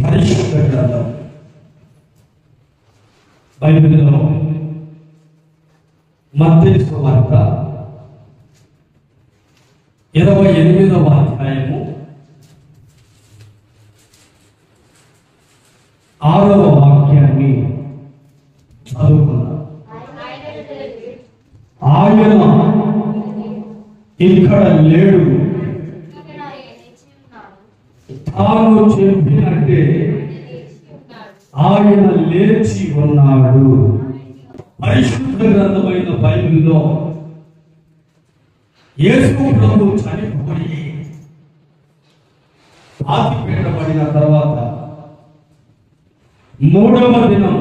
పరిశుద్ధ గ్రంథం బైబిల్లో మత్తయి సువార్త 28వ అధ్యాయము 6వ వాక్యాన్ని చదువుకున్నాం. ఆయన ఇక్కడ లేడు, తాను చెప్పినట్టే ఆయన లేచి ఉన్నాడు. పరిశుద్ధ గ్రంథమైన బైబిల్లో యేసు ప్రభు చనిపోయి పాతి పెట్టబడిన తర్వాత 3వ దినం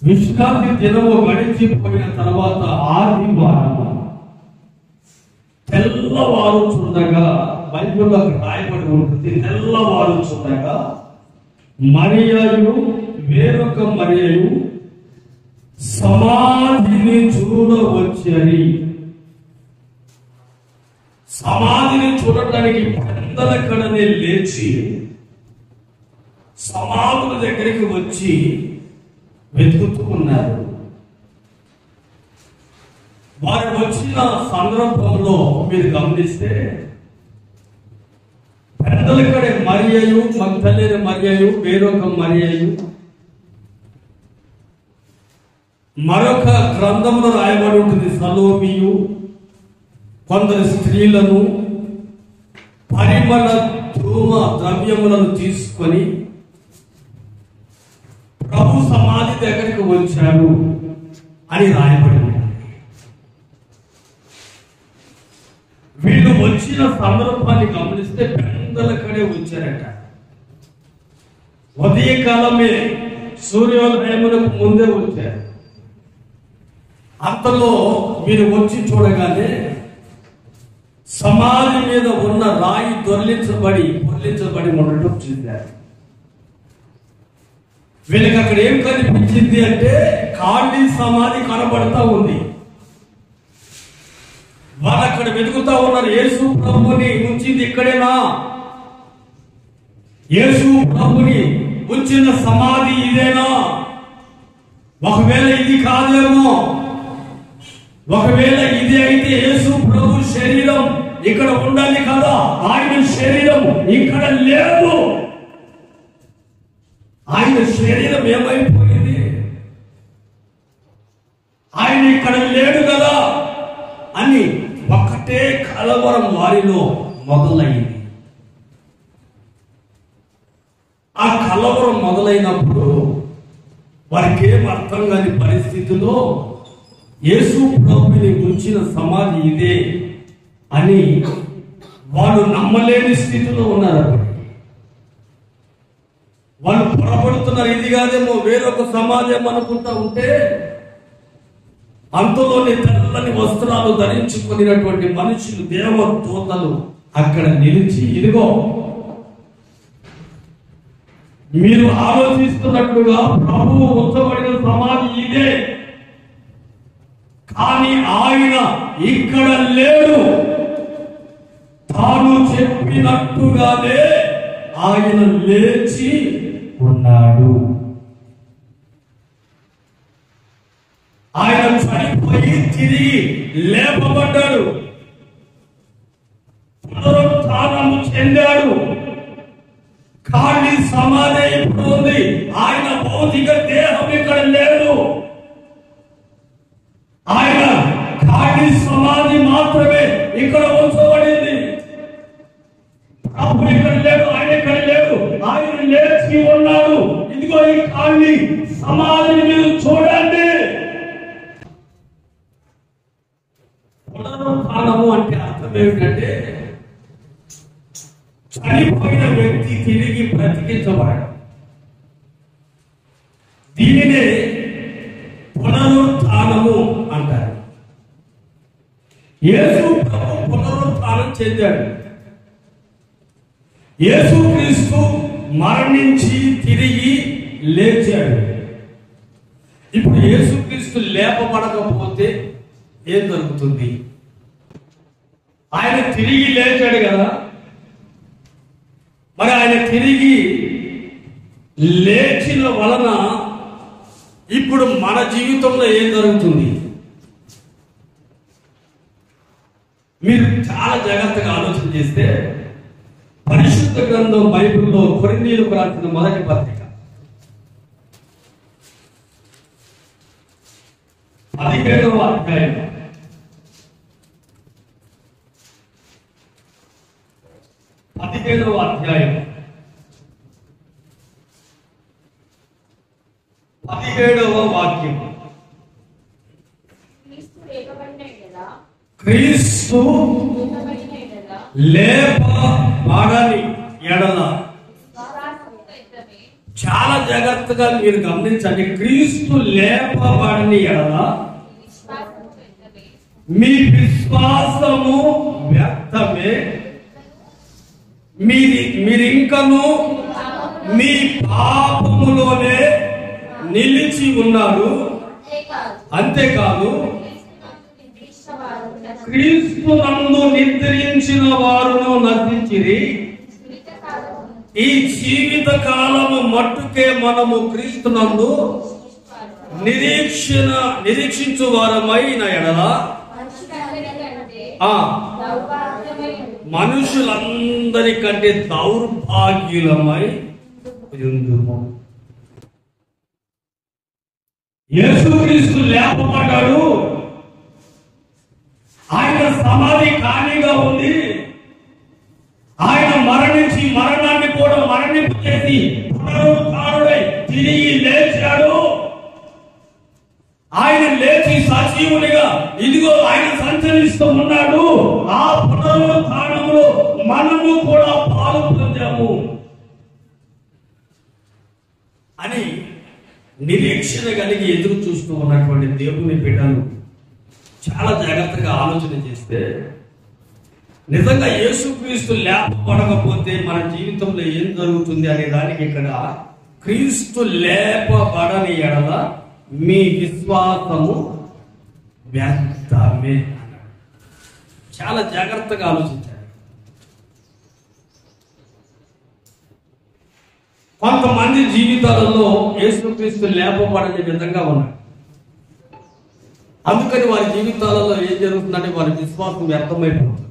విశ్రాంతి దినము గడిచిపోయిన తర్వాత ఆదివారం తెల్లవారు చూడగా, బైబిల్లో రాయబడి ఉంటుంది, తెల్లవారు చూడగా మరియయు వేరొక మరియయు సమాధిని చూడవచ్చని. సమాధిని చూడటానికి పెద్దలక్కడనే లేచి సమాధుల దగ్గరికి వచ్చి వెతుకుతూ ఉన్నారు. వారు వచ్చిన సందర్భంలో మీరు గమనిస్తే పెద్దలక్కడే మరియయు, మగ్దలేనే మరియయు, వేరొక మరియయు, మరొక గ్రంథంలో రాయబడి ఉంటుంది సలోమియు, కొందరు స్త్రీలను పరిమళ ధూమ ద్రవ్యములను తీసుకొని ప్రభు సమాధి దగ్గరికి వచ్చారు అని రాయబడి ఉంది. వీళ్ళు వచ్చిన సందర్భాన్ని గమనిస్తే పెద్దలక్కడే వచ్చారట. ఉదయకాలమే సూర్యోదయమునకు ముందే వచ్చారు. అంతలో మీరు వచ్చి చూడగానే సమాధి మీద ఉన్న రాయి పొర్లించబడి ఉండటం చూశారు. వీళ్ళకి అక్కడ ఏం కనిపించింది అంటే ఖాళీ సమాధి కనబడతా ఉంది. వాళ్ళు అక్కడ వెతుకుతా ఉన్నారు, యేసు ప్రభుని ఉంచింది ఇక్కడేనా, యేసు ప్రభుని ఉంచిన సమాధి ఇదేనా, ఒకవేళ ఇది కాదేమో, ఒకవేళ ఇది అయితే యేసు ప్రభు శరీరం ఇక్కడ ఉండాలి కదా, ఆయన శరీరం ఇక్కడ లేదు, ఆయన శరీరం ఏమైపోయింది, ఆయన ఇక్కడ లేడు కదా అని ఒక్కటే కలవరం వారిలో మొదలైంది. ఆ కలవరం మొదలైనప్పుడు వారికి ఏం అర్థం కాని పరిస్థితిలో యేసు ప్రభుని ఉంచిన సమాధి ఇదే అని వాళ్ళు నమ్మలేని స్థితిలో ఉన్నారు. వాళ్ళు పొరపడుతున్నారు, ఇది కాదేమో వేరొక సమాజం అనుకుంటా ఉంటే అంతలోని తెల్లని వస్త్రాలు ధరించుకున్నటువంటి మనుషులు, దేవదూతలు అక్కడ నిలిచి, ఇదిగో మీరు ఆలోచిస్తున్నట్లుగా ప్రభువు ఉంచబడిన సమాధి ఇదే, కానీ ఆయన ఇక్కడ లేడు, తాను చెప్పినట్టుగానే ఆయన లేచి ఉన్నాడు. ఆయన చనిపోయి తిరిగి లేపబడ్డాడు, పునరుత్థానము చెందాడు. ఖాళీ సమాధి ఇప్పుడు ఉంది, ఆయన భౌతిక దేహం ఇక్కడ లేదు, ఆయన ఖాళీ సమాధి మాత్రమే ఇక్కడ ఉంచబడింది. ప్రభు ఇక్కడ లేడు, ఆయన ఇక్కడ లేడు, ఆయన లేచి ఉన్నాడు. ఇదిగో ఈ ఖాళీ సమాధిని మీరు చూడండి. పునరుత్థానము అంటే అర్థం ఏమిటంటే చనిపోయిన వ్యక్తి తిరిగి బ్రతికించబడడం. దీనినే పునరుత్థానము అంటారు. యేసు ప్రభు పునరుత్థానం చెందాడు. యేసుక్రీస్తు మరణించి తిరిగి లేచాడు. ఇప్పుడు యేసుక్రీస్తు లేపబడకపోతే ఏం జరుగుతుంది? ఆయన తిరిగి లేచాడు కదా, మరి ఆయన తిరిగి లేచిన వలన ఇప్పుడు మన జీవితంలో ఏం జరుగుతుంది? మీరు చాలా జాగ్రత్తగా ఆలోచన చేస్తే పరిశుద్ధ గ్రంథం బైబిల్లో కొరింథీయులకు రాసిన మొదటి పత్రిక 17వ అధ్యాయం 17వ అధ్యాయం 17వ వాక్యం. క్రీస్తు లేపబడని ఎడల, చాలా జాగ్రత్తగా మీరు గమనించండి, క్రీస్తు లేపబడని ఎడల మీ విశ్వాసము వ్యర్థమే, మీరింకను మీ పాపములోనే నిలిచి ఉన్నారు. అంతేకాదు క్రీస్తు నందు నిద్రించిన వారును నశించిరి. ఈ జీవిత కాలము మట్టుకే మనము క్రీస్తు నందు నిరీక్షించు వారమైన ఎడల మనుషులందరికంటే దౌర్భాగ్యులమై ఉందుము. యేసుక్రీస్తు లేపబడ్డాడు. ఆయన సమాధి ఖాళీగా ఉంది. ఆయన మరణించి మరణాన్ని కూడా మరణింపు చేసి పునరుత్థానుడై తిరిగి లేచాడు. ఆయన లేచి సజీవునిగా ఇదిగో ఆయన సంచరిస్తూ ఉన్నాడు. ఆ పునరుత్థానంలో మనము కూడా పాలు పొందాము అని నిరీక్షణ కలిగి ఎదురు చూస్తూ ఉన్నటువంటి దేవుని బిడ్డలు చాలా జాగ్రత్తగా ఆలోచన చేస్తే నిజంగా యేసుక్రీస్తు లేపబడకపోతే మన జీవితంలో ఏం జరుగుతుంది అనే దానికి ఇక్కడ క్రీస్తు లేపబడని ఎడల మీ విశ్వాసము వ్యర్థమే అన్నాడు. చాలా జాగ్రత్తగా ఆలోచించాలి. కొంతమంది జీవితాలలో యేసుక్రీస్తు లేపబడని విధంగా ఉన్నారు. అందుకని వారి జీవితాలలో ఏం జరుగుతుందంటే వారి విశ్వాసం వ్యర్థమైపోతుంది.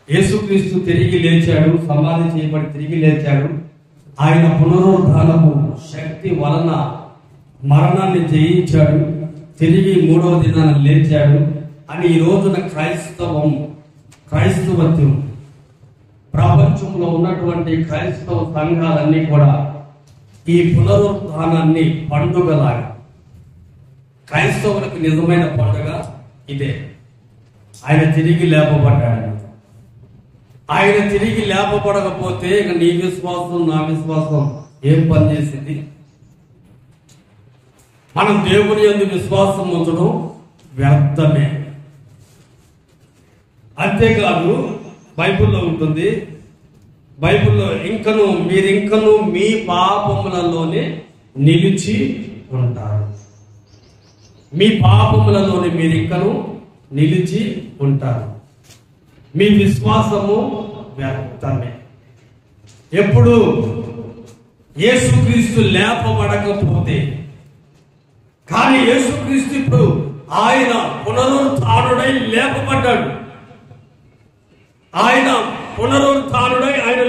యేసుక్రీస్తు తిరిగి లేచాడు, సమాధి చేయబడి తిరిగి లేచాడు. ఆయన పునరుద్ధానము శక్తి వలన మరణాన్ని జయించాడు, తిరిగి 3వ దినాన లేచాడు అని ఈ రోజున క్రైస్తవత్వం ప్రపంచంలో ఉన్నటువంటి క్రైస్తవ సంఘాలన్నీ కూడా ఈ పునరుద్ధానాన్ని పండుగలాగా, క్రైస్తవులకు నిజమైన పండుగ ఇదే. ఆయన తిరిగి లేపబడ్డాడు. ఆయన తిరిగి లేపబడకపోతే ఇక నీ విశ్వాసం నా విశ్వాసం ఏం పనిచేసింది? మనం దేవుని యందు విశ్వాసం ఉంచడం వ్యర్థమే. అంతేకాదు బైబిల్లో ఉంటుంది, బైబిల్లో మీరింకను మీ పాపములలోనే నిలిచి ఉంటారు. మీ పాపములలోనే మీరింకను నిలిచి ఉంటారు. మీ విశ్వాసము వ్యర్థమే. ఎప్పుడు యేసుక్రీస్తు లేపబడకపోతే, కానీ యేసుక్రీస్తు ఇప్పుడు ఆయన పునరుత్థానుడై లేపబడ్డాడు. ఆయన పునరుత్థానుడై ఆయన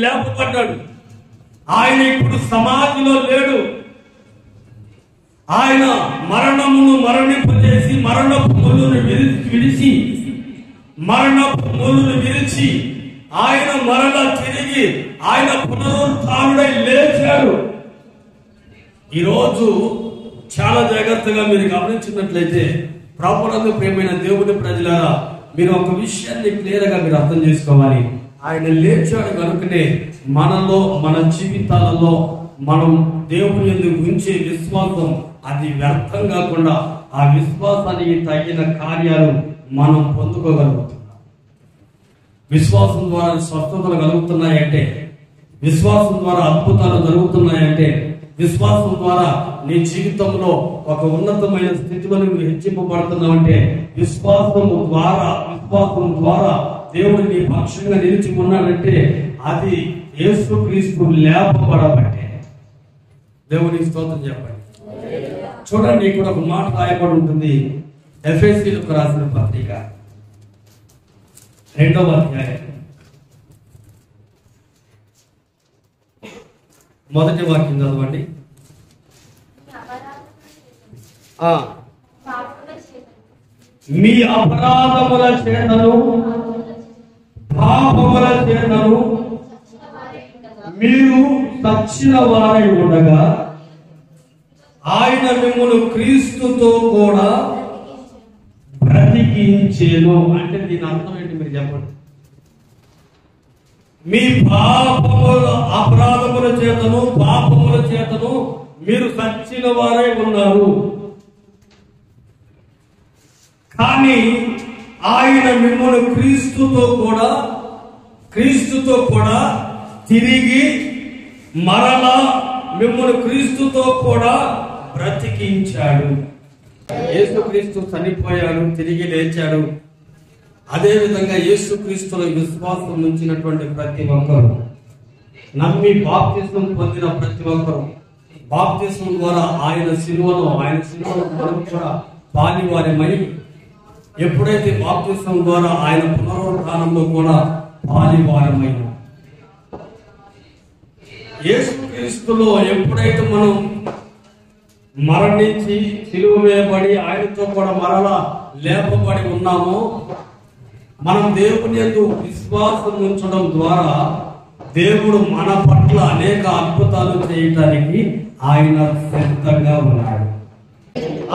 లేపబడ్డాడు. ఆయన ఇప్పుడు సమాధిలో లేడు. ఆయన మరణమును మరణింపజేసి మరణపు ముళ్ళును విరిచి ఆయన మరలా తిరిగి ఆయన పునరుత్థానుడై లేచాడు. ఈరోజు చాలా జాగ్రత్తగా మీరు గమనించినట్లయితే ప్రభువునందు ప్రియమైన దేవుని ప్రజలారా, మీరు ఒక విషయాన్ని క్లియర్గా మీరు అర్థం చేసుకోవాలి. ఆయన లేచాడు కనుకనే మనలో, మన జీవితాలలో మనం దేవుని యందు ఉంచే విశ్వాసం అది వ్యర్థం కాకుండా ఆ విశ్వాసానికి తగిన కార్యాలు మనం పొందుకోగలుగుతున్నాం. విశ్వాసం ద్వారా స్వస్థతలు కలుగుతున్నాయంటే, విశ్వాసం ద్వారా అద్భుతాలు జరుగుతున్నాయంటే, విశ్వాసం ద్వారా నీ జీవితంలో ఒక ఉన్నతమైన స్థితిలో నువ్వు హెచ్చింపబడుతున్నావంటే, విశ్వాసం ద్వారా దేవుడు నీ పక్షంగా నిలిచి ఉన్నాడంటే అది యేసుక్రీస్తు లేపబడబట్టే. దేవునికి స్తోత్రం చెప్పండి. చూడండి, ఇక్కడ ఒక మాట రాయబడి ఉంటుంది. ఎఫెసీయులకు రాసిన పత్రిక 2వ అధ్యాయం 1వ వాక్యం చదవండి. మీ అపరాధముల చేతను పాపముల చేతను మీరు చచ్చిన వారై ఉండగా ఆయన మిమ్మల్ని క్రీస్తుతో కూడా బ్రతికించెను. అంటే దీని అర్థం ఏంటి మీరు చెప్పండి. మీ పాపముల అపరాధముల చేతను పాపముల చేతను మీరు చచ్చిన వారై ఉన్నారు, కానీ ఆయన మిమ్మల్ని క్రీస్తుతో కూడా తిరిగి మరలా మిమ్మల్ని క్రీస్తుతో కూడా బ్రతికించాడు. యేసుక్రీస్తు చనిపోయాడు, తిరిగి లేచాడు. అదే విధంగా యేసుక్రీస్తులో విశ్వాసం ఉంచినటువంటి ప్రతి ఒక్కరు, నమ్మి బాప్తిస్మం పొందిన ప్రతి ఒక్కరు, బాప్తిస్మం ద్వారా ఆయన శిలువలో మనం కూడా పాలివారమై, ఎప్పుడైతే బాప్తిస్మం ద్వారా ఆయన పునరుత్థానంలో కూడా పాలివారమై, యేసుక్రీస్తులో ఎప్పుడైతే మనం మరణించి సిలువ వేయబడి ఆయనతో కూడా మరలా లేపబడి ఉన్నామో, మనం దేవుని యందు విశ్వాసం ఉంచడం ద్వారా దేవుడు మన పట్ల అనేక అద్భుతాలు చేయటానికి ఆయన సిద్ధంగా ఉన్నాడు.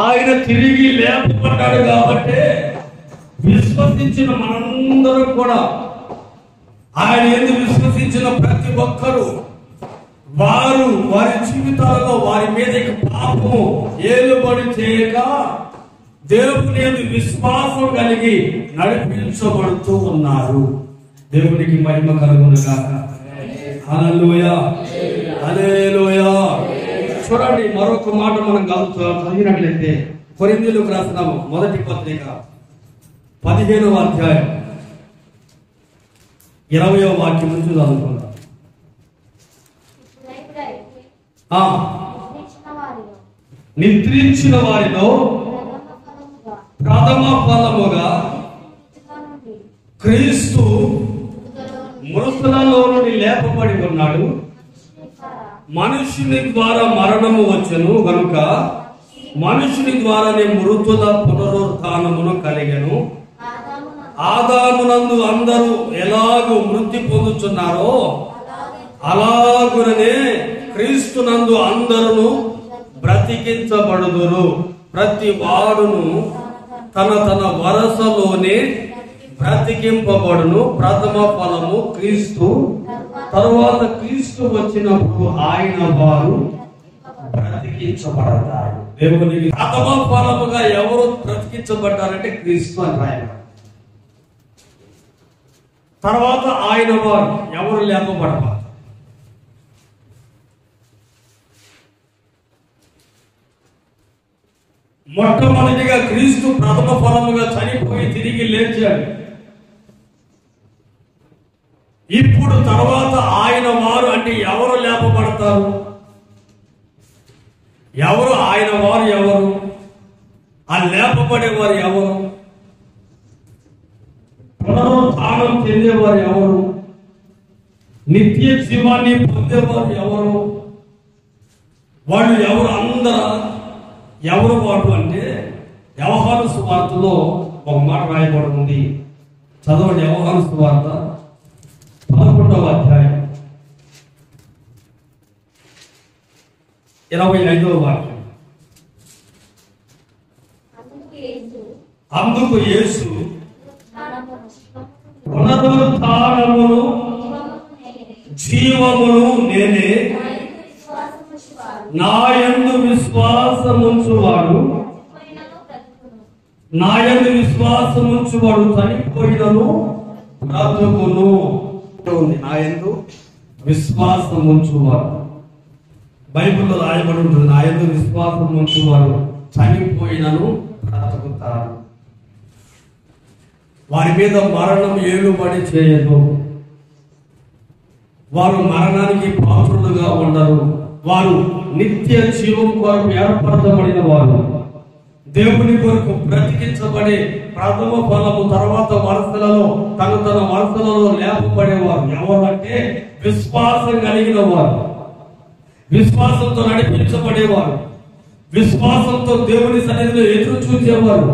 ఆయన తిరిగి లేపబడ్డాడు కాబట్టి విశ్వసించిన మనందరూ కూడా, ఆయన యందు విశ్వసించిన ప్రతి ఒక్కరూ వారి జీవితాలలో వారి మీద పాపము ఏలుబడి చేయక దేవుని యందు విశ్వాసం కలిగి నడిపించబడుతూ ఉన్నారు. దేవునికి మహిమ కలుగును గాక. హల్లెలూయా, హల్లెలూయా. చూడండి, మరొక మాట మనం చదివినట్లయితే కొరింథీయులకు రాసిన మొదటి పత్రిక 15వ అధ్యాయం 20వ వాక్యం నుంచి చదువుకుందాం. నిద్రించిన వారిలో ప్రథమ ఫలముగా క్రీస్తు మృతులలో నుండి లేపబడి ఉన్నాడు. మనుషుని ద్వారా మరణము వచ్చెను గనుక మనుషుని ద్వారానే మృతుల పునరుత్థానమును కలిగెను. ఆదామునందు అందరూ ఎలాగూ మృతి పొందుచున్నారో అలాగుననే క్రీస్తునందు అందరూ బ్రతికించబడుదురు. ప్రతి వాడును తన వరసలోనే బ్రతికింపబడును. ప్రథమ ఫలము క్రీస్తు, తరువాత క్రీస్తు వచ్చినప్పుడు ఆయన వారు బ్రతికించబడతారు. దేవునికి ప్రథమ ఫలముగా ఎవరు బ్రతికించబడ్డారంటే క్రీస్తు అని రాయబడింది. తర్వాత ఆయన వారు ఎవరు లేపబడతారు. మొట్టమొదటిగా క్రీస్తు ప్రథమ ఫలముగా చనిపోయి తిరిగి లేచాడు. ఇప్పుడు తర్వాత ఆయన వారు అంటే ఎవరు లేపబడతారు? ఎవరు ఆయన వారు? ఎవరు ఆ లేపబడేవారు? ఎవరు పునరుత్థానం చెందేవారు? ఎవరు నిత్య జీవాన్ని పొందేవారు? ఎవరు వాళ్ళు? ఎవరు? ఎవరు వాడు అంటే యోహాను సువార్తలో ఒక మాట రాయబడి ఉంది. చదవండి, యోహాను సువార్త 11వ అధ్యాయం 25వ వాక్యం. అందుకు యేసు పునరుత్థానమును జీవమును నేనే, నా యందు విశ్వాసముంచువాడు చనిపోయినను బ్రతుకును. నా యందు విశ్వాసముంచువాడు, బైబిల్లో రాయబడి ఉంటుంది. నా యందు విశ్వాసముంచువాడు చనిపోయినను బ్రతుకుతారు. వారి మీద మరణం ఏలుబడి చేయదు. వారు మరణానికి పాత్రులుగా ఉండరు. వారు నిత్య జీవం కొరకు ఏర్పరచబడిన వారు, దేవుని కొరకు బ్రతికించబడే ప్రథమ ఫలము తర్వాత వరుసలలో తన వరుసలలో లేపబడేవారు. ఎవరంటే విశ్వాసం కలిగిన వారు, విశ్వాసంతో నడిపించబడేవారు, విశ్వాసంతో దేవుని సన్నిధిలో ఎదురు చూసేవారు,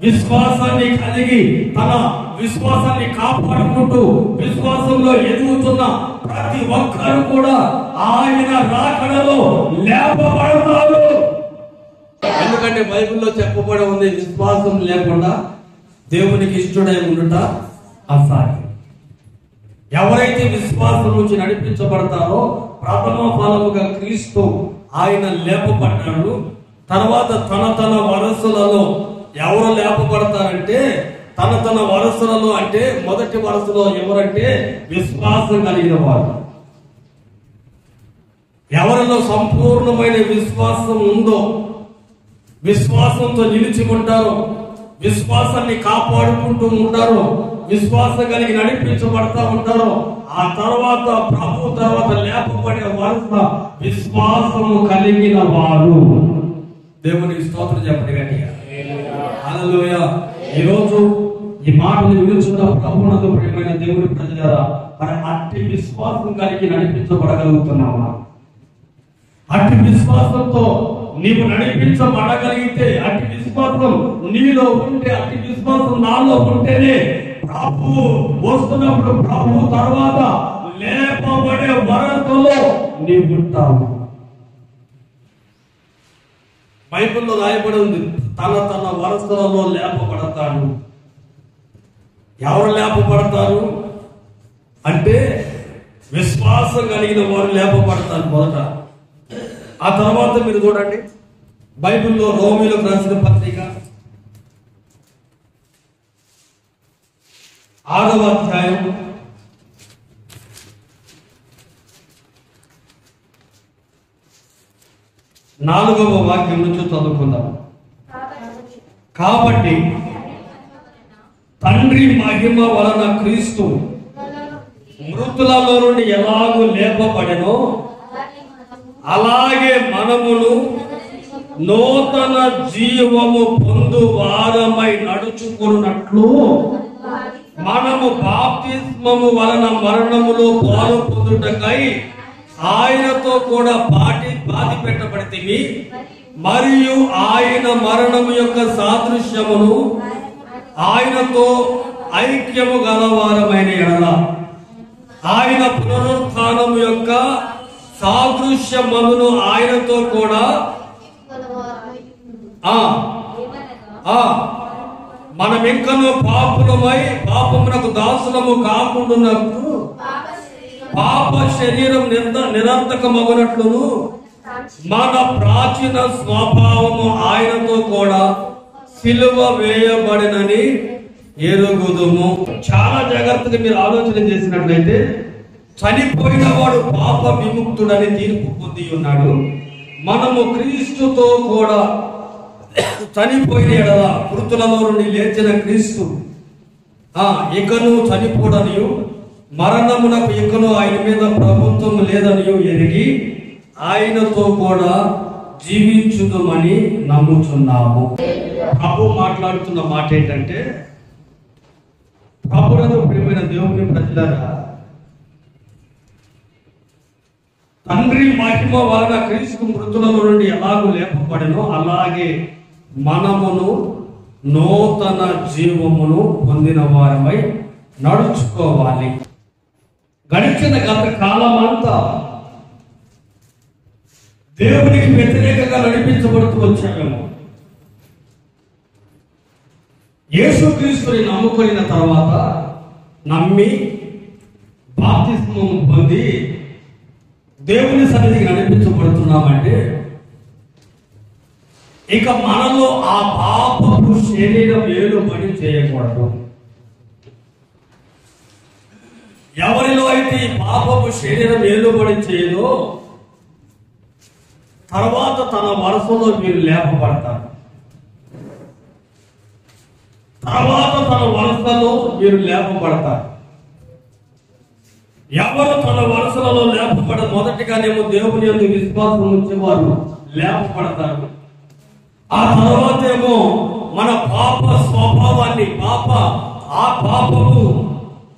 విశ్వాసాన్ని కలిగి తన విశ్వాసాన్ని కాపాడుకుంటూ విశ్వాసంలో ఎదుగుతున్న ప్రతి ఒక్కరు కూడా ఆయన రాకడలో లేపబడతారు. ఎందుకంటే బైబిల్లో చెప్పబడి ఉంది, విశ్వాసం లేకుండా దేవునికి ఇష్టడై ఉండుట అసాధ్యం. ఎవరైతే విశ్వాసం నుంచి నడిపించబడతారో ప్రథమ ఫలముగా క్రీస్తు ఆయన లేపబడ్డాడు. తర్వాత తన వరసలలో ఎవరు లేపబడతారంటే తన వరసలలో, అంటే మొదటి వరసలో ఎవరంటే విశ్వాసం కలిగిన వారు. ఎవరిలో సంపూర్ణమైన విశ్వాసం ఉందో, విశ్వాసంతో నిలిచి ఉంటారో, విశ్వాసాన్ని కాపాడుకుంటూ ఉంటారో, విశ్వాసం కలిగి నడిపించబడతా ఉంటారో, ఆ తర్వాత ప్రభు తర్వాత లేపబడే వరుస విశ్వాసము కలిగిన వారు. దేవునికి స్తోత్రం చెప్పండి గట్టిగా. హల్లెలూయా. ఈరోజు ఈ మాటలు వినుచున్న ప్రభువునందు ప్రియమైన దేవుని ప్రజలారా, మరి అట్టి విశ్వాసం కలిగి నడిపించబడగలుగుతున్నావా? అట్టి విశ్వాసంతో నీవు నడిపించబడగలిగితే, అట్టి విశ్వాసం నీలో ఉంటే, అట్టి విశ్వాసం నాలో ఉంటేనే ప్రభు వస్తున్నప్పుడు ప్రభు తర్వాత లేపబడే వరసలో నీవు ఉంటావు. బైబిల్లో రాయబడి ఉంది, తన వరసలలో లేపబడతాడు. ఎవరు లేపబడతారు అంటే విశ్వాసం కలిగిన వారు లేపబడతారు మొదట. ఆ తర్వాత మీరు చూడండి, బైబిల్లో రోమీయులకు రాసిన పత్రిక 6వ అధ్యాయం 4వ వాక్యం నుంచి చదువుకుందాం. కాబట్టి తండ్రి మహిమ వలన క్రీస్తు మృతులలో నుండి ఎలాగూ లేపబడెనో, అలాగే మనమును నూతన జీవము పొందు వారమై నడుచుకున్నట్లు మనము బాప్తిస్మము వలన మరణములో పాలు పొందుటకై ఆయనతో కూడా బాధి పెట్టబడితిమి. మరియు ఆయన మరణము యొక్క సాదృశ్యమును ఆయనతో ఐక్యము గలవారమైన ఎడల ఆయన పునరుత్థానము యొక్క సాదృశ్యమును ఆయనతో కూడా మనం ఇంకనూ పాపులమై పాపమునకు దాసులము కాకుండానట్లు పాప శరీరం నిరర్థకమగునట్లును మన ప్రాచీన స్వభావము ఆయనతో కూడా సిలువ వేయబడినని ఎరుగుదుము. చాలా జాగ్రత్తగా మీరు ఆలోచన చేసినట్లయితే, చనిపోయిన వాడు పాప విముక్తుడని తీర్పు పొంది ఉన్నాడు. మనము క్రీస్తుతో కూడా చనిపోయిన ఎడల మృతులలో నుండి లేచిన క్రీస్తు ఇకను చనిపోడనియు మరణమునకు ఇకను ఆయన మీద ప్రభుత్వం లేదనియు ఎరిగి ఆయనతో కూడా జీవించుదామని నమ్ముచున్నాము. ప్రభు మాట్లాడుతున్న మాట ఏంటంటే, ప్రభువునందు ప్రియమైన దేవుని ప్రజలారా, తండ్రి మహిమ వలన క్రీస్తు మృతులలో నుండి ఎలాగూ లేపబడెనో అలాగే మనమును నూతన జీవమును పొందిన వారమై నడుచుకోవాలి. గడిచిన గత కాలం అంతా దేవునికి వ్యతిరేకంగా నడిపించబడుతూ వచ్చాము. యేసుక్రీస్తుని నమ్ముకొనిన తర్వాత నమ్మి బాప్తిస్మము పొంది దేవుని సన్నిధికి నడిపించబడుతున్నామంటే, ఇక మనలో ఆ పాపపు శరీరం ఏలుబడి చేయకూడదు. ఎవరిలో అయితే ఈ పాపపు శరీరం ఏలుబడి చేయదో తర్వాత తన వరసలో మీరు లేపబడతారు. తర్వాత తన వలసలో మీరు లేపబడతారు. ఎవరు తన వలసలలో లేపబడ మొదటిగానేమో దేవుని యందు విశ్వాసం ఉంచేవారు లేపబడతారు. ఆ తర్వాత ఏమో మన పాప స్వభావాన్ని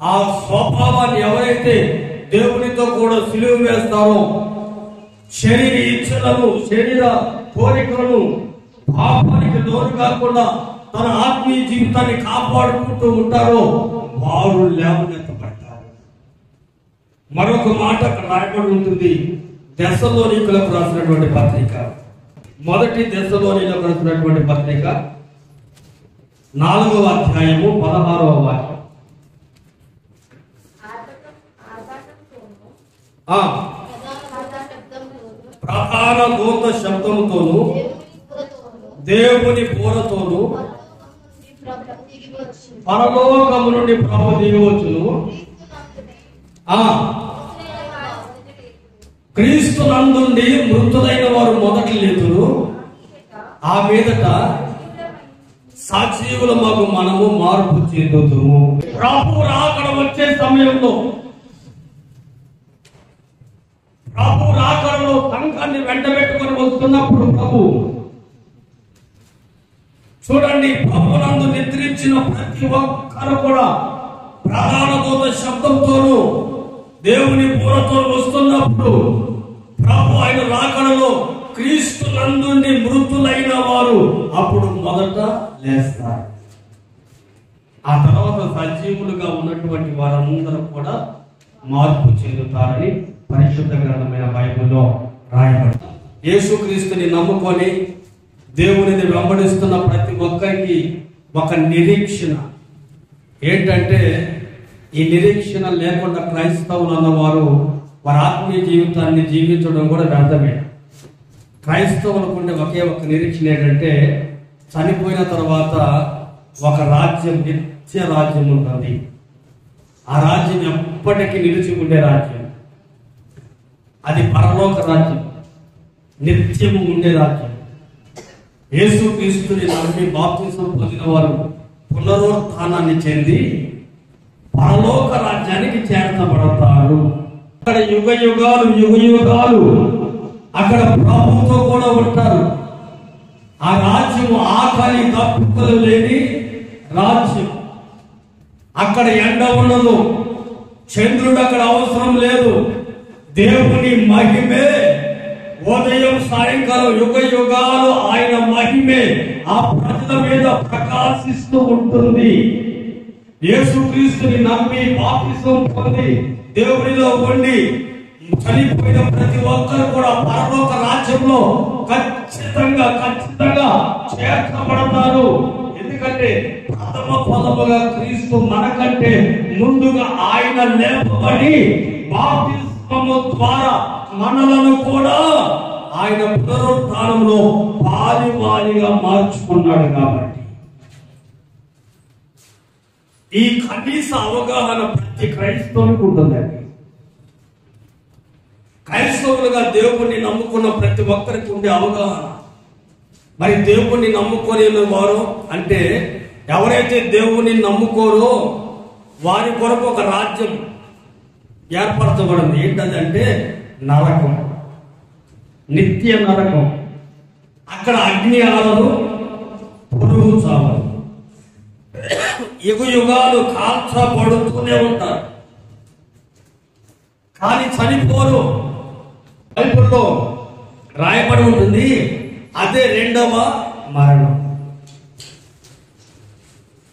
ఆ స్వభావాన్ని ఎవరైతే దేవునితో కూడా సిలువ వేస్తారో, శరీర ఇచ్చలను, శరీర కోరికలను, పాపానికి లోను కాకుండా తన ఆత్మీయ జీవితాన్ని కాపాడుకుంటూ ఉంటారో వారు లేవనెత్తబడతారు. మరొక మాట అక్కడ రాయబడి ఉంటుంది, దెస్సలోనికలకు రాసినటువంటి పత్రిక, మొదటి దెస్సలోనికలకు రాసినటువంటి పత్రిక 4వ అధ్యాయము 16వ వాక్యం. ప్రధాన దూత శబ్దముతోను దేవుని బూరతోను పరలోకము నుండి ప్రభు దిగివచ్చును. క్రీస్తు నందుండి మృతులైన వారు మొదటి లేతురు, ఆ మీదట సజీవుల మగు మనము మార్పు చెందుతుము. ప్రభు రాకడ వచ్చే సమయంలో, ప్రభు రాకడలో సంఘాన్ని వెంటబెట్టుకొని వస్తున్నప్పుడు ప్రభు చూడండి, ప్రభునందు నిద్రించిన ప్రతి ఒక్కరు కూడా ప్రధాన దూత శబ్దంతోనూ దేవుని బూరతో వస్తున్నప్పుడు ప్రభు ఆయన రాకడలో క్రీస్తు నందుండి మృతులైన వారు అప్పుడు మొదట లేస్తారు. ఆ తర్వాత సజీవులుగా ఉన్నటువంటి వారందరూ కూడా మార్పు చెందుతారని పరిశుద్ధ గ్రంథమైన బైబిల్లో రాయబడి, యేసుక్రీస్తుని నమ్ముకొని దేవునిని వెంబడిస్తున్న ప్రతి ఒక్కరికి ఒక నిరీక్షణ ఏంటంటే, ఈ నిరీక్షణ లేకుండా క్రైస్తవులు అన్నవారు వారి ఆత్మీయ జీవితాన్ని జీవించడం కూడా వ్యర్థమే. క్రైస్తవులకు ఉండే ఒకే ఒక నిరీక్షణ ఏంటంటే, చనిపోయిన తర్వాత ఒక రాజ్యం, నిత్య రాజ్యం ఉంటుంది. ఆ రాజ్యం ఎప్పటికీ నిలిచి ఉండే రాజ్యం, అది పరలోక రాజ్యం, నిత్యము ఉండే రాజ్యం. యేసుక్రీస్తుని నమ్మి బాప్తిసం పొందిన వారు పునరుత్థానాన్ని చెంది పరలోక రాజ్యానికి చేర్చబడతారు. అక్కడ యుగ యుగాలు అక్కడ ప్రభుతో కూడా ఉంటారు. ఆ రాజ్యం ఆకలి తప్పులు లేని రాజ్యం. అక్కడ ఎండ ఉండదు, చంద్రుడు అక్కడ అవసరం లేదు. దేవుని మహిమే ఉదయం సాయంకాలం యుగ యుగాలు ఆయన మహిమే ఆ ప్రజల మీద ప్రకాశిస్తూ ఉంటుంది. యేసుక్రీస్తుని నమ్మి బాప్తిసం పొంది దేవునిలో ఉండి చనిపోయిన ప్రతి ఒక్కరు కూడా పరలోక రాజ్యంలో ఖచ్చితంగా చేర్చబడతారు. ఎందుకంటే ప్రథమ ఫలముగా క్రీస్తు మనకంటే ముందుగా ఆయన లేపబడి బాప్తిస్మము ద్వారా మనలను కూడా ఆయన పునరుత్థానంలో పాలివాలిగా మార్చుకున్నాడు. కాబట్టి ఈ కనీస అవగాహన ప్రతి క్రైస్తవునికి ఉంటుందండి. క్రైస్తవులుగా దేవుణ్ణి నమ్ముకున్న ప్రతి ఒక్కరికి ఉండే అవగాహన. మరి దేవుణ్ణి నమ్ముకొని వారు అంటే ఎవరైతే దేవుణ్ణి నమ్ముకోరో వారి కొరకు ఒక రాజ్యం ఏర్పరచబడింది. ఏంటంటే నరకం, నిత్య నరకం. అక్కడ అగ్ని ఆలదు, పురుగు చావదు, యుగ యుగాలు కాల్చబడుతూనే ఉంటారు. కానీ చనిపోరు. బైబిల్లో రాయబడి ఉంటుంది, అదే రెండవ మరణం.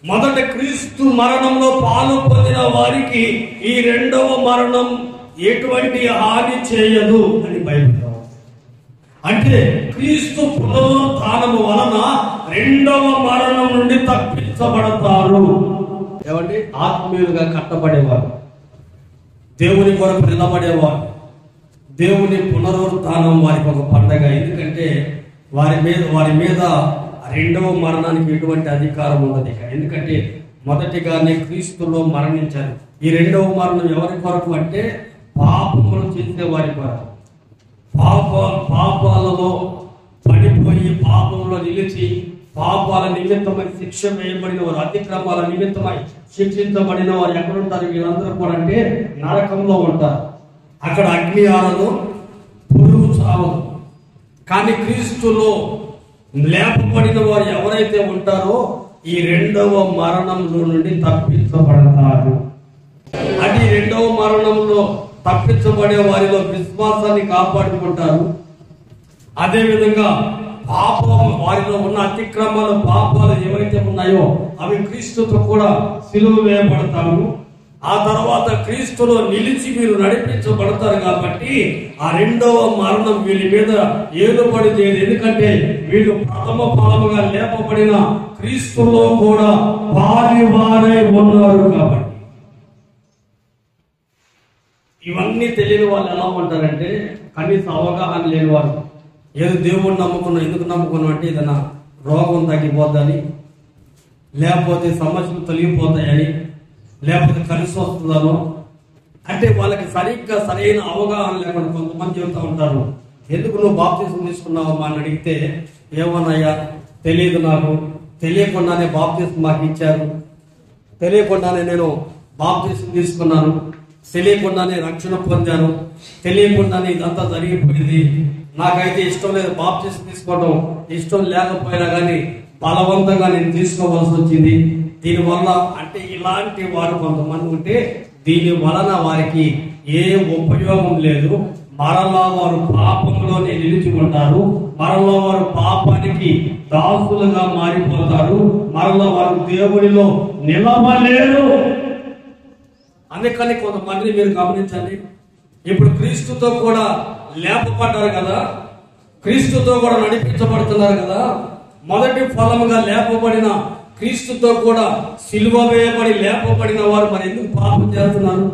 మొదట క్రీస్తు మరణంలో పాలు పొందిన వారికి ఈ రెండవ మరణం ఎటువంటి హాని చేయదు అని బైబిల్. అంటే క్రీస్తు పునరుత్థానము వలన రెండవ మరణం నుండి తప్పించబడతారు. ఏమండి, ఆత్మీయులుగా కట్టబడేవారు, దేవుని కొరకు నిలబడేవారు, దేవుని పునరుత్థానం వారికి ఒక పండగ. ఎందుకంటే వారి మీద రెండవ మరణానికి ఎటువంటి అధికారం ఉండదు. ఎందుకంటే మొదటిగానే క్రీస్తులో మరణించారు. ఈ రెండవ మరణం ఎవరి కొరకు అంటే పాపములు చేసే వారి కొరకు. పాపాలలో పడిపోయి పాపంలో నిలిచి పాపాల నిమిత్తమై శిక్ష వేయబడిన వారు, అతిక్రమాల నిమిత్తమై శిక్షించబడిన వారు ఎక్కడ ఉంటారు? వీళ్ళందరూ కూడా అంటే నరకంలో ఉంటారు. అక్కడ అగ్ని ఆరదు, పురుగు చావదు. కానీ క్రీస్తులో లేపబడిన వారు ఎవరైతే ఉంటారో ఈ రెండవ మరణంలో నుండి తప్పించబడతారు. అది రెండవ మరణంలో తప్పించబడే వారిలో విశ్వాసాన్ని కాపాడుకుంటారు. అదే విధంగా పాపం, వారిలో ఉన్న అతిక్రమాలు, పాపాలు ఏవైతే ఉన్నాయో అవి క్రీస్తుతో కూడా సిలువ వేయబడతారు. ఆ తర్వాత క్రీస్తులో నిలిచి మీరు నడిపించబడతారు. కాబట్టి ఆ రెండవ మరణం వీళ్ళ మీద ఏలుబడి చేయదు. ఎందుకంటే వీళ్ళు ప్రథమ ఫలముగా లేపబడిన క్రీస్తులో కూడా వారై ఉన్నారు. కాబట్టి ఇవన్నీ తెలియని వాళ్ళు ఎలా ఉంటారంటే కనీస అవగాహన లేని వారు. ఏదో దేవుడిని నమ్ముకున్నాం, ఎందుకు నమ్ముకున్నాం అంటే ఏదైనా రోగం తగ్గిపోద్దని, లేకపోతే సమస్యలు తొలగిపోతాయని, లేకపోతే కలిసి వస్తుందనో, అంటే వాళ్ళకి సరిగ్గా సరైన అవగాహన లేకుండా కొంతమంది చెబుతూ ఉంటారు. ఎందుకు నువ్వు బాప్తిజం తీసుకున్నావమ్మా అని అడిగితే, ఏమన్నాయా తెలియదు, నాకు తెలియకుండానే బాప్తిజం మాకు ఇచ్చారు, తెలియకుండానే నేను బాప్తిజం తీసుకున్నాను, తెలియకుండానే రక్షణ పొందాను, తెలియకుండానే ఇదంతా జరిగిపోయింది, నాకైతే ఇష్టం లేదు బాప్తిజం తీసుకోవడం, ఇష్టం లేకపోయినా కానీ బలవంతంగా నేను తీసుకోవాల్సి వచ్చింది. దీనివల్ల అంటే ఇలాంటి వారు కొంతమంది ఉంటే దీని వలన వారికి ఏ ఉపయోగం లేదు. మరలా వారు పాపంలోనే నిలిచి ఉంటారు. మరలా వారు పాపానికి దాసులుగా మారిపోతారు. మరలా వారు దేవుడిలో నిలవలేరు. అందుకని కొంతమందిని మీరు గమనించండి. ఇప్పుడు క్రీస్తుతో కూడా లేపబడ్డారు కదా, క్రీస్తుతో కూడా నడిపించబడుతున్నారు కదా. మొదటి ఫలముగా లేపబడిన క్రీస్తుతో కూడా సిలువ వేయబడి లేపబడిన వారు మరి ఎందుకు పాపం చేస్తున్నారు?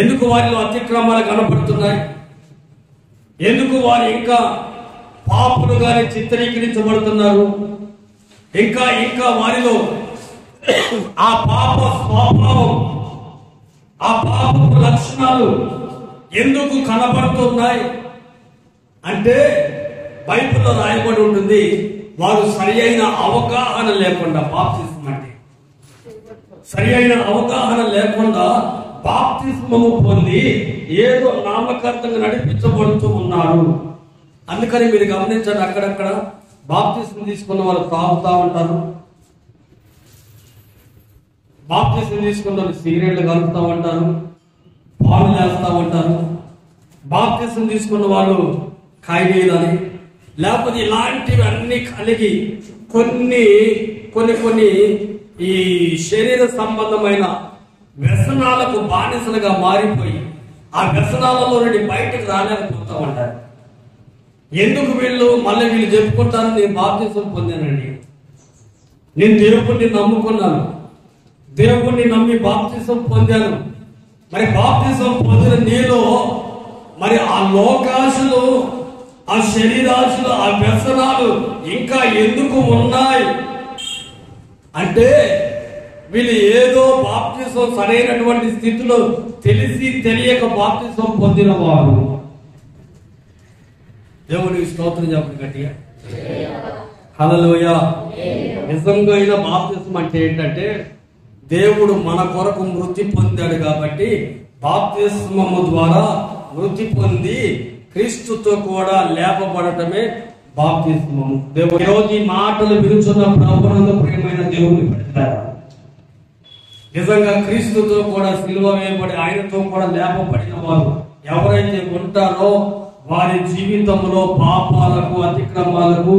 ఎందుకు వారిలో అతిక్రమాలు కనపడుతున్నాయి? ఎందుకు వారు ఇంకా పాపులుగానే చిత్రీకరించబడుతున్నారు? ఇంకా ఇంకా వారిలో ఆ పాప స్వభావం, ఆ పాపపు లక్షణాలు ఎందుకు కనబడుతున్నాయి అంటే బైబిల్లో రాయబడి ఉంటుంది, వారు సరి అయిన అవగాహన లేకుండా బాప్తిస్మం అంటే సరి అయిన అవగాహన లేకుండా బాప్తిస్మము పొంది ఏదో నామకార్థంగా నడిపించబడుతూ ఉన్నారు. అందుకని మీరు గమనించండి, అక్కడక్కడ బాప్తిస్మం తీసుకున్న వాళ్ళు తాగుతూ ఉంటారు, బాప్తిస్మం తీసుకున్న వాళ్ళు సిగరెట్లు కలుపుతూ ఉంటారు, పాలు వేస్తూ ఉంటారు, బాప్తిస్మం తీసుకున్న వాళ్ళు కాయగీయాలని, లేకపోతే ఇలాంటివి అన్ని కలిగి కొన్ని కొన్ని కొన్ని ఈ శరీర సంబంధమైన వ్యసనాలకు బానిసలుగా మారిపోయి ఆ వ్యసనాలలో నుండి బయటకు రాలేకపోతూ ఉంటారు. ఎందుకు వీళ్ళు చెప్పుకుంటారు, నేను బాప్తిస్మం పొందానండి, నేను దేవుణ్ణి నమ్ముకున్నాను, దేవుణ్ణి నమ్మి బాప్తిస్మం పొందాను. మరి బాప్తిస్మం పొందిన నీలో మరి ఆ లోకాశలు, ఆ శరీరాశులు, ఆ వ్యసనాలు ఇంకా ఎందుకు ఉన్నాయి అంటే వీళ్ళు ఏదో బాప్తిస్మం సరైనటువంటి స్థితిలో తెలిసి తెలియక బాప్తిస్మం పొందిన వారు. దేవునికి స్తోత్రం చెప్పండి గట్టిగా, హల్లెలూయా. నిజంగా అయిన బాప్తిస్మం అంటే ఏంటంటే దేవుడు మన కొరకు మృతి పొందాడు కాబట్టి బాప్తిస్మము ద్వారా మృతి పొంది క్రీస్తుతో కూడా లేపబడటమే బాప్తిస్మము. దేవుడు ఈరోజు ఈ మాటలు వినుచున్న ప్రభువునందు ప్రియమైన దేవుని బిడ్డలారా, నిజంగా క్రీస్తుతో కూడా సిలువ వేయబడి ఆయనతో కూడా లేపబడిన వారు ఎవరైతే ఉంటారో వారి జీవితంలో పాపాలకు, అతిక్రమాలకు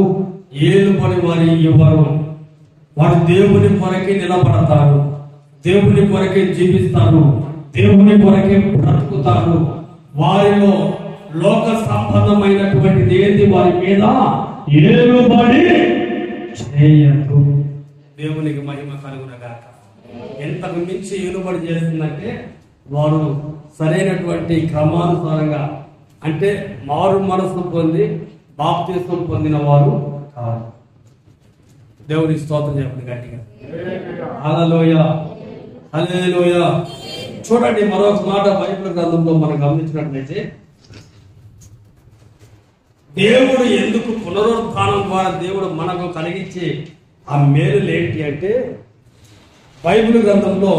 ఏలుబడి వారి ఇవ్వరు. వారు దేవుని కొరకే నిలబడతారు, దేవుని కొరకే జీవిస్తారు, దేవుని కొరకే బ్రతుకుతారు. వారిలో లోక సంబంధమైనటువంటిది ఏది వారి మీద ఏలుబడి చేయదు. దేవునికి మహిమ కలుగునగాక. ఎంతకు మించి ఏలుబడి చేస్తుందంటే వారు సరైనటువంటి క్రమానుసారంగా అంటే మారు మనసు పొంది బాప్తిస్మం పొందిన వారు కాదు. దేవుని స్తోత్రం చెప్పండి గట్టిగా, హల్లెలూయా, హల్లెలూయా. చూడండి మరొక మాట బైబిల్ గ్రంథంలో మనం గమనించినట్లయితే దేవుడు ఎందుకు పునరుత్థానం ద్వారా దేవుడు మనకు కలిగించే ఆ మేలులు ఏంటి అంటే, బైబిల్ గ్రంథంలో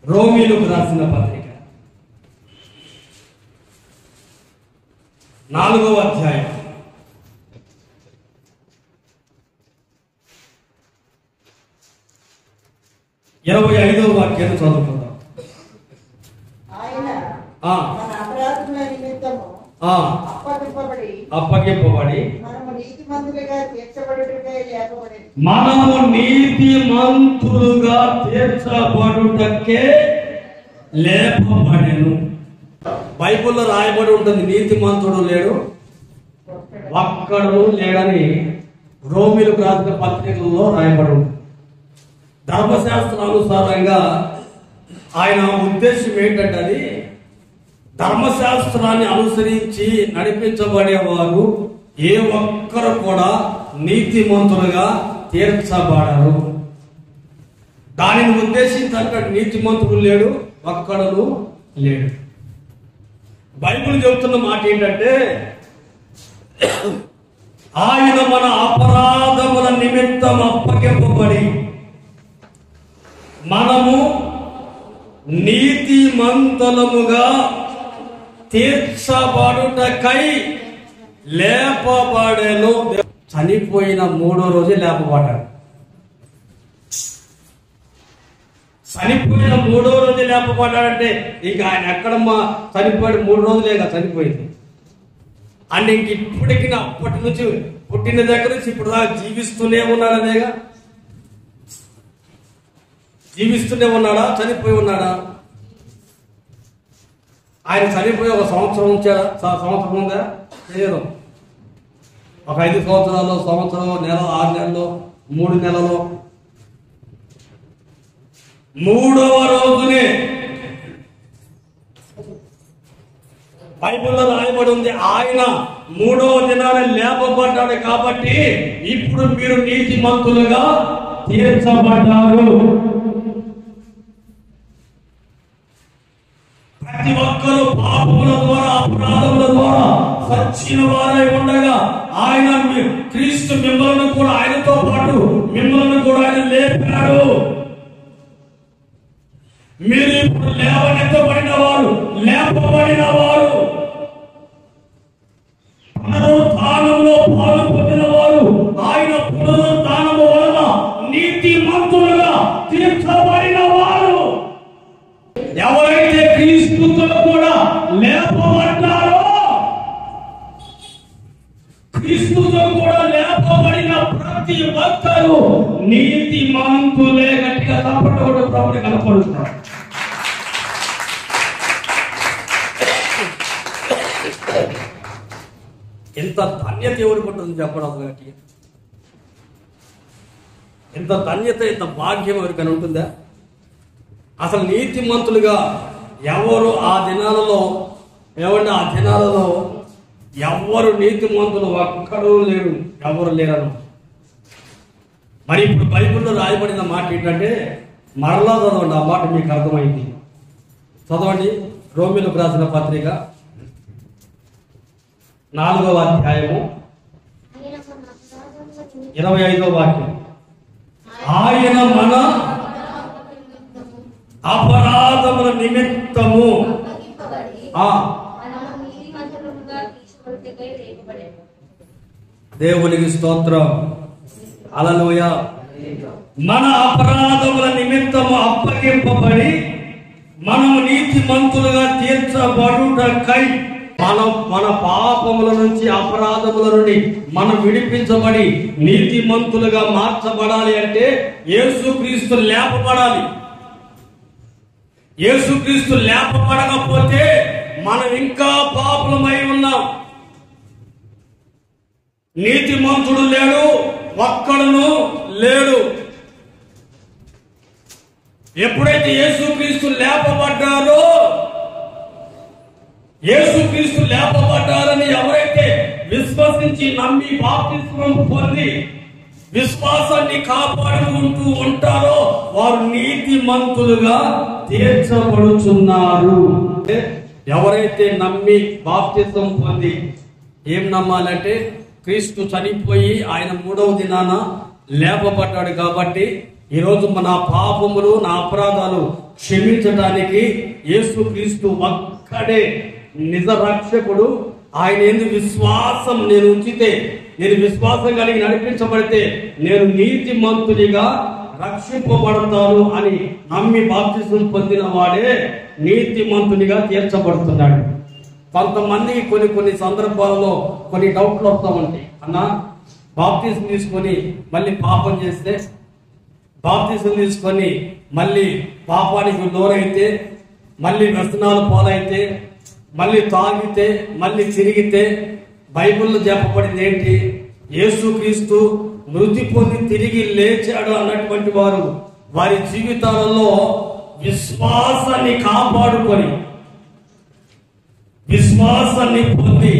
రోమీయులకు రాసిన పత్రిక 4వ అధ్యాయం 25వ వాక్యాన్ని చదువుకుందాం. అప్పగింపబడి మనము నీతిమంతులుగా తీర్చబడుటకే లేపబడెను. బైబిల్లో రాయబడి ఉంటుంది, నీతిమంతుడు లేడు, ఒక్కడు లేడని రోమీయులకు రాసిన పత్రికల్లో రాయబడి ఉంటుంది. ధర్మశాస్త్రానుసారంగా ఆయన ఉద్దేశం ఏంటంటే, అది ధర్మశాస్త్రాన్ని అనుసరించి నడిపించబడేవారు ఏ ఒక్కరు కూడా నీతిమంతులుగా తీర్చబడరు. దానిని ఉద్దేశించి నీతిమంతుడు లేడు, ఒక్కడు లేడు. బైబిల్ చెబుతున్న మాట ఏంటంటే, ఆయన మన అపరాధముల నిమిత్తం అప్పగింపబడి మనము నీతిమంతులముగా తీర్చబడుటకై లేపబడెను. చనిపోయిన 3వ రోజే లేపబడ్డాడు. చనిపోయిన 3వ రోజే లేపబడ్డాడంటే ఇక ఆయన ఎక్కడమ్మా చనిపోయాడు? 3 రోజులేగా చనిపోయింది అంటే ఇంక ఇప్పటికి అప్పటి నుంచి పుట్టిన దగ్గర నుంచి ఇప్పుడు దాకా జీవిస్తూనే ఉన్నాడనేగా. జీవిస్తూనే ఉన్నాడా, చనిపోయి ఉన్నాడా? ఆయన చనిపోయి 1 సంవత్సరం ఉంచాడా? సంవత్సరం ఉందా? లేదు. ఒక 5 సంవత్సరాలు, సంవత్సరం, నెల, 6 నెలలు, 3 నెలలు. 3వ రోజునే బైబిల్లో రాయబడి ఉంది, ఆయన 3వ దినాన లేపబడ్డాడు కాబట్టి ఇప్పుడు మీరు నీతిమంతులుగా తీర్చబడ్డారు. ప్రతి ఒక్కరూ పాపముల ద్వారా, అపరాధముల ద్వారా సచ్చిన వారై ఉండగా ఆయన క్రీస్తు మిమ్మల్ని కూడా, ఆయనతో పాటు మిమ్మల్ని కూడా ఆయన లేపాడు. మీరు ఇప్పుడు లేవనెత్తబడిన వారు, లేపబడిన వారు, పునరుత్థానంలో పాలు పొందిన వారు, ఆయన పునరుత్థానము వలన నీతిమంతులుగా తీర్చబడిన వారు. ఎవరైతే క్రీస్తుతో కూడా లేపబడ్డారో, క్రీస్తుతో కూడా లేపబడిన ప్రతి ఒక్కరూ నీతిమంతులే. గట్టిగా తప్పకుండా ప్రభుని కనపడుతున్నారు. ఎంత ధన్యత ఎవరికి ఉంటుంది చెప్పడం గట్టిగా? ఎంత ధన్యత, ఎంత భాగ్యం ఎవరికైనా ఉంటుందా? అసలు నీతిమంతులుగా ఎవరు ఆ దినాలలో, ఏమంటే ఆ దినాలలో ఎవరు నీతిమంతులు ఒక్కడు లేరు, ఎవరు లేరను. మరి ఇప్పుడు బైబిల్లో రాయబడిన మాట ఏంటంటే, మరలా చదవండి, ఆ మాట మీకు అర్థమైంది. చదవండి, రోమీయులకు రాసిన పత్రిక 4వ అధ్యాయము 25వ వాక్యం. ఆయన మన అపరాధముల నిమిత్తము దేవునికి స్తోత్రం, హల్లెలూయా. మన అపరాధముల నిమిత్తము అప్పగింపబడి మనము నీతిమంతులుగా తీర్చబడుటకై, మన పాపముల నుంచి, అపరాధముల నుండి మనం విడిపించబడి నీతిమంతులుగా మార్చబడాలి అంటే యేసుక్రీస్తు లేపబడాలి. యేసుక్రీస్తు లేపబడకపోతే మనం ఇంకా పాపులమై ఉన్నాం. నీతిమంతుడు లేడు, ఒక్కడును లేడు. ఎప్పుడైతే యేసుక్రీస్తు లేపబడ్డారో, యేసుక్రీస్తు లేపబడ్డారని ఎవరైతే విశ్వసించి నమ్మి బాప్తిస్మం పొంది విశ్వాసాన్ని కాపాడుకుంటూ ఉంటారో వారు నీతిమంతులుగా తీర్చబడుచున్నారు. ఎవరైతే నమ్మి బాప్తిస్మం పొంది ఏం నమ్మాలంటే క్రీస్తు చనిపోయి ఆయన 3వ దినాన లేపబడ్డాడు కాబట్టి ఈరోజు మన పాపములు నా అపరాధాలు క్షమించడానికి యేసుక్రీస్తు ఒక్కడే నిజ రక్షకుడు. ఆయన ఎందుకు విశ్వాసం నేను ఉంచితే, నేను విశ్వాసం కలిగి నడిపించబడితే నేను నీతిమంతునిగా రక్షింపబడతాను అని నమ్మి బాప్తిసం పొందిన వాడే నీతిమంతునిగా తీర్చబడుతున్నాడు. కొంతమందికి కొన్ని సందర్భాలలో కొన్ని డౌట్లు వస్తూ ఉంటాయి. అన్నా, బాప్తిసం తీసుకొని మళ్ళీ పాపం చేస్తే, బాప్తిసం తీసుకొని మళ్ళీ పాపానికి లోనైతే, మళ్ళీ వ్యసనాలు పాలైతే, మళ్ళీ తాగితే, మళ్ళీ తిరిగితే బైబిల్లో చెప్పబడింది ఏంటి? యేసుక్రీస్తు మృతి పొంది తిరిగి లేచాడు అన్నటువంటి వారు వారి జీవితాలలో విశ్వాసాన్ని కాపాడుకొని, విశ్వాసాన్ని పొంది,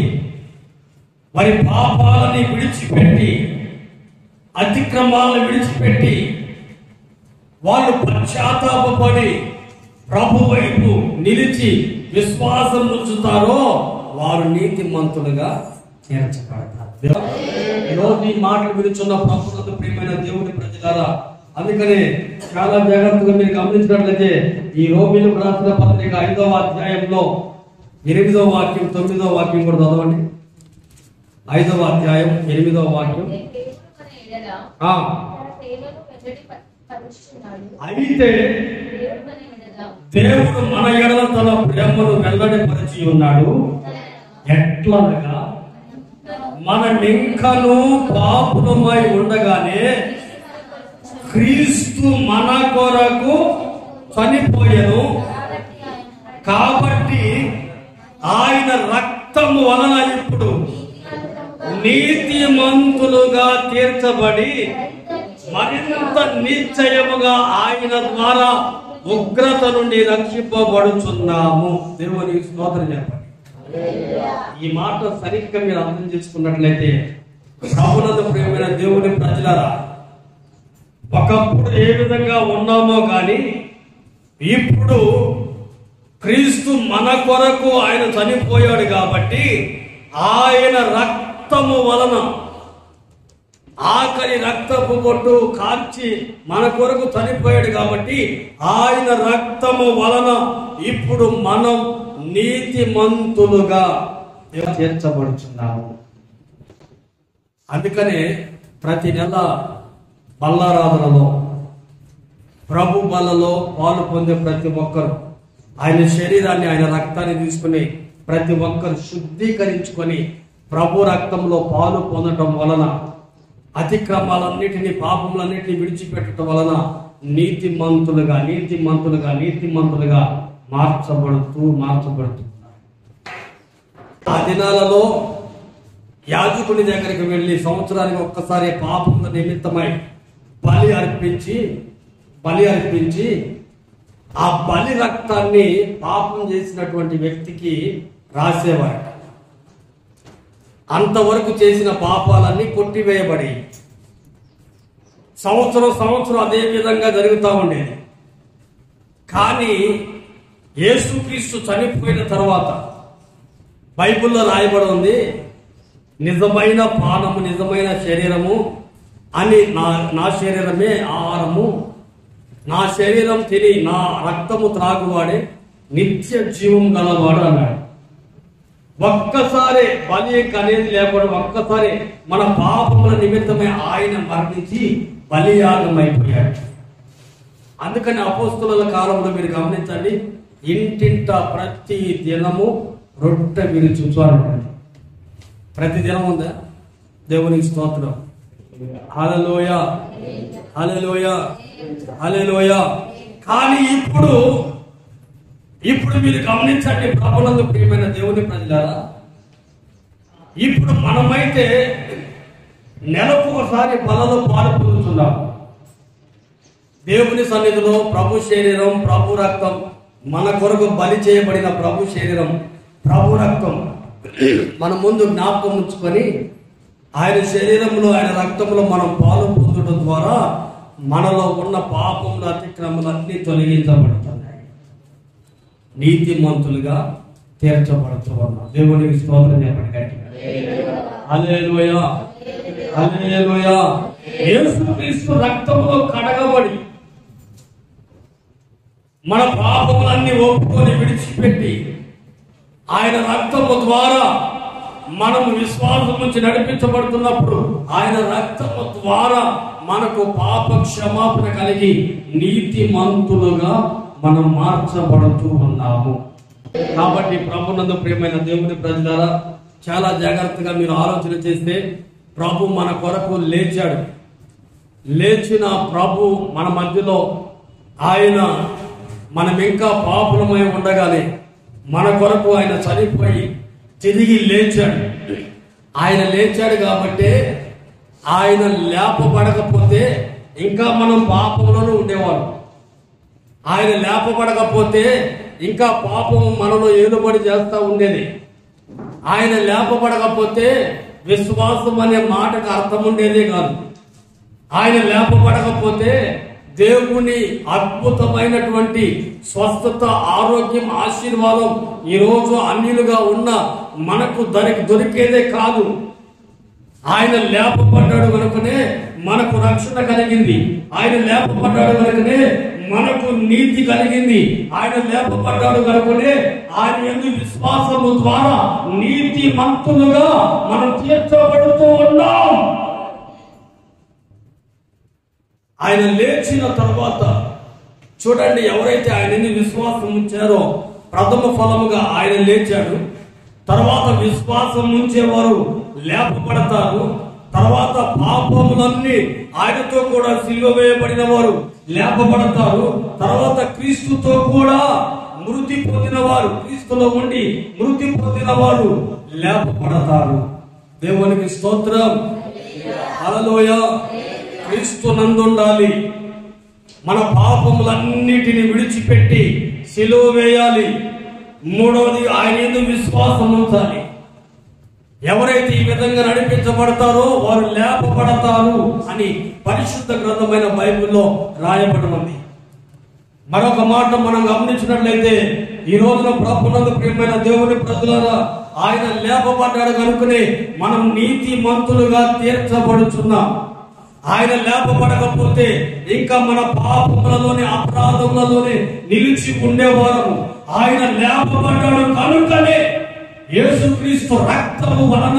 వారి పాపాలని విడిచిపెట్టి, అతిక్రమాలను విడిచిపెట్టి వాళ్ళు పశ్చాత్తాపపడి ప్రభు వైపు నిలిచి విశ్వాసం ఉంచుతారో వారు నీతిమంతులుగా తీర్చబడతారు. ఈరోజు ఈ మాటలు విలుచున్న ప్రభుత్వ ప్రియమైన దేవుని ప్రజలారా, అందుకనే చాలా జాగ్రత్తగా మీరు గమనించినట్లయితే ఈ రోమీయులకు రాసిన పత్రిక 5వ అధ్యాయంలో 8వ వాక్యం 9వ వాక్యం కూడా చదవండి. 5వ అధ్యాయం 8వ వాక్యం. అయితే దేవుడు మన ఎడల తన ప్రేమను వెల్లడిపరిచి ఉన్నాడు. ఎట్లనగా మనమింకను పాపులమై ఉండగానే క్రీస్తు మన కొరకు చనిపోయెను. కాబట్టి ఆయన రక్తము వలన ఇప్పుడు నీతిమంతులుగా తీర్చబడి మరింత నిశ్చయముగా ఆయన ద్వారా ఉగ్రత నుండి రక్షింపబడుచున్నాము. దేవునికి స్తోత్రం చెప్పండి. ఈ మాట సరిగ్గా మీరు అర్థం చేసుకున్నట్లయితే ప్రభునందు ప్రియమైన దేవుని ప్రజలారా, ఒకప్పుడు ఏ విధంగా ఉన్నామో కానీ ఇప్పుడు క్రీస్తు మన కొరకు ఆయన చనిపోయాడు కాబట్టి ఆయన రక్తము వలన, ఆఖరి రక్తపు బొట్టు కార్చి మన కొరకు చనిపోయాడు కాబట్టి ఆయన రక్తము వలన ఇప్పుడు మనం నీతిమంతులుగా చేర్చబడుచున్నాము. అందుకనే ప్రతి నెల బల్లారాధనలో ప్రభు బలలో పాలు పొందే ప్రతి ఒక్కరు ఆయన శరీరాన్ని, ఆయన రక్తాన్ని తీసుకుని ప్రతి ఒక్కరు శుద్ధీకరించుకొని ప్రభు రక్తంలో పాలు పొందటం వలన అతిక్రమాలన్నిటినీ, పాపములన్నిటినీ విడిచిపెట్టడం వలన నీతిమంతులుగా మార్చబడుతున్నారు. ఆ దినాలలో యాజకుని దగ్గరికి వెళ్ళి సంవత్సరానికి ఒక్కసారి పాపముల నిమిత్తమై బలి అర్పించి ఆ బలి రక్తాన్ని పాపం చేసినటువంటి వ్యక్తికి రాసేవారు. అంతవరకు చేసిన పాపాలన్నీ కొట్టివేయబడి సంవత్సరం అదే విధంగా జరుగుతూ ఉండేది. కానీ యేసుక్రీస్తు చనిపోయిన తర్వాత బైబిల్లో రాయబడి ఉంది, నిజమైన పానము, నిజమైన శరీరము అని, నా శరీరమే ఆహారము, నా శరీరం తిని నా రక్తము త్రాగువాడే నిత్య జీవం గలవాడు అన్నాడు. ఒక్కసారి బలి అనేది లేకుండా ఒక్కసారి మన పాపముల నిమిత్తమే ఆయన మరణించి బలియాగం అయిపోయాడు. అందుకని అపోస్తలుల కాలంలో మీరు గమనించండి, ఇంటింట ప్రతి దినము రొట్టె విరుచుంటారు. ప్రతి దినం ఉందా? దేవునికి స్తోత్రం. హల్లెలూయా, హల్లెలూయా, హల్లెలూయా. కానీ ఇప్పుడు మీరు గమనించండి ప్రభునందు ప్రియమైన దేవుని ప్రజలారా, ఇప్పుడు మనమైతే నెలకు ఒకసారి బలలో పాలు పొందుతున్నాం. దేవుని సన్నిధిలో ప్రభు శరీరం, ప్రభు రక్తం, మన కొరకు బలి చేయబడిన ప్రభు శరీరం, ప్రభు రక్తం మన ముందు జ్ఞాపకం ఉంచుకొని ఆయన శరీరంలో, ఆయన రక్తంలో మనం పాలు పొందడం ద్వారా మనలో ఉన్న పాపములు, అతిక్రమలు అన్ని తొలగించబడుతున్నాయి. నీతిమంతులుగా తీర్చబడుతూ ఉన్నాం. దేవునికి స్తోత్రం చెప్పండి గట్టిగా. హల్లెలూయా, హల్లెలూయా. యేసుక్రీస్తు రక్తములో కడగబడి మన పాపములన్నీ ఒప్పుకొని విడిచిపెట్టి ఆయన రక్తము ద్వారా మనము విశ్వాసం నుంచి నడిపించబడుతున్నప్పుడు ఆయన రక్తము ద్వారా మనకు పాప క్షమాపణ కలిగి నీతిమంతులుగా మనం మార్చబడుతూ ఉన్నాము. కాబట్టి ప్రభునందు ప్రియమైన దేవుని ప్రజలారా, చాలా జాగ్రత్తగా మీరు ఆలోచన చేస్తే, ప్రభు మన కొరకు లేచాడు. లేచిన ప్రభు మన మధ్యలో ఆయన మనం ఇంకా పాపులమై ఉండగానే మన కొరకు ఆయన చనిపోయి తిరిగి లేచాడు. ఆయన లేచాడు కాబట్టి ఆయన లేపబడకపోతే ఇంకా మనం పాపంలోనూ ఉండేవాళ్ళం. ఆయన లేపబడకపోతే ఇంకా పాపం మనలో ఏలుబడి చేస్తా ఉండేది. ఆయన లేపబడకపోతే విశ్వాసం అనే మాటకు అర్థం ఉండేదే కాదు. ఆయన లేపబడకపోతే దేవుని అద్భుతమైనటువంటి స్వస్థత, ఆరోగ్యం, ఆశీర్వాదం ఈరోజు అన్యులుగా ఉన్న మనకు దొరికేదే కాదు. ఆయన లేపబడ్డాడు కనుకనే మనకు రక్షణ కలిగింది. ఆయన లేపబడ్డాడు కనుకనే మనకు నీతి కలిగింది. ఆయన లేపబడ్డాడు కనుకనే ఆయన యందు విశ్వాసము ద్వారా నీతి మంతులుగా మనం తీర్చబడుతూ ఉన్నాం. ఆయన లేచిన తర్వాత చూడండి, ఎవరైతే ఆయన విశ్వాసం ఉంచారో ప్రథమ ఫలముగా ఆయన లేచాడు. తర్వాత విశ్వాసం ఉంచేవారు లేపబడతారు. తర్వాత పాపములన్నీ ఆయనతో కూడా సిలువ వేయబడిన వారు లేపబడతారు. తర్వాత క్రీస్తుతో కూడా మృతి పొందిన వారు, క్రీస్తులో ఉండి మృతి పొందిన వారు లేపబడతారు. దేవునికి స్తోత్రం, హల్లెలూయా. క్రీస్తు నందుండాలి. మన పాపములన్నిటిని విడిచిపెట్టి సిలువ వేయాలి. మూడవది ఆయన యందు విశ్వాసం ఉంచాలి. ఎవరైతే ఈ విధంగా నడిపించబడతారో వారు లేపబడతారు అని పరిశుద్ధ గ్రంథమైన బైబిల్లో రాయబడి ఉంది. మరొక మాట మనం గమనించినట్లయితే, ఈ రోజున ప్రభునందు ప్రియమైన దేవుని ప్రజలారా, ఆయన లేపబడ్డాడు కనుకనే మనం నీతి మంతులుగా తీర్చబడుచున్నాం. ఆయన లేపబడకపోతే ఇంకా మన పాపములలోని, అపరాధములలోనే నిలిచి ఉండేవారము. ఆయన లేపబడ్డాడు కనుకనే యేసుక్రీస్తు రక్తము వలన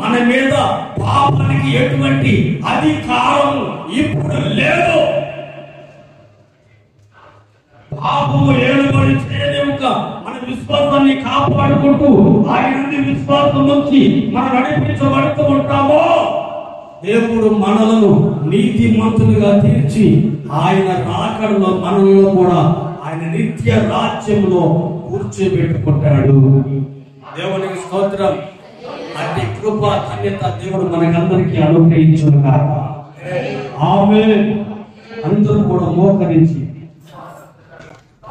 మన మీద పాపానికి ఎటువంటి అధికారం ఇప్పుడు లేదు. పాపము ఏలుబడి చేయలేక మన విశ్వాసాన్ని కాపాడుకుంటూ ఆయన నుండి విశ్వాసం నుంచి మనం నడిపించబడుతూ ఉంటామో, దేవుడు మనలను నీతిమంతులుగా తీర్చి ఆయన రాకడలో మనలో కూడా ఆయన నిత్య రాజ్యంలో కూర్చోబెట్టుకుంటాడు. దేవునికి స్తోత్రం. అట్టి కృప, ధన్యత దేవుడు మనకందరికీ అనుగ్రహించును గాక. ఆమేన్. అందరూ కూడా మోకరించి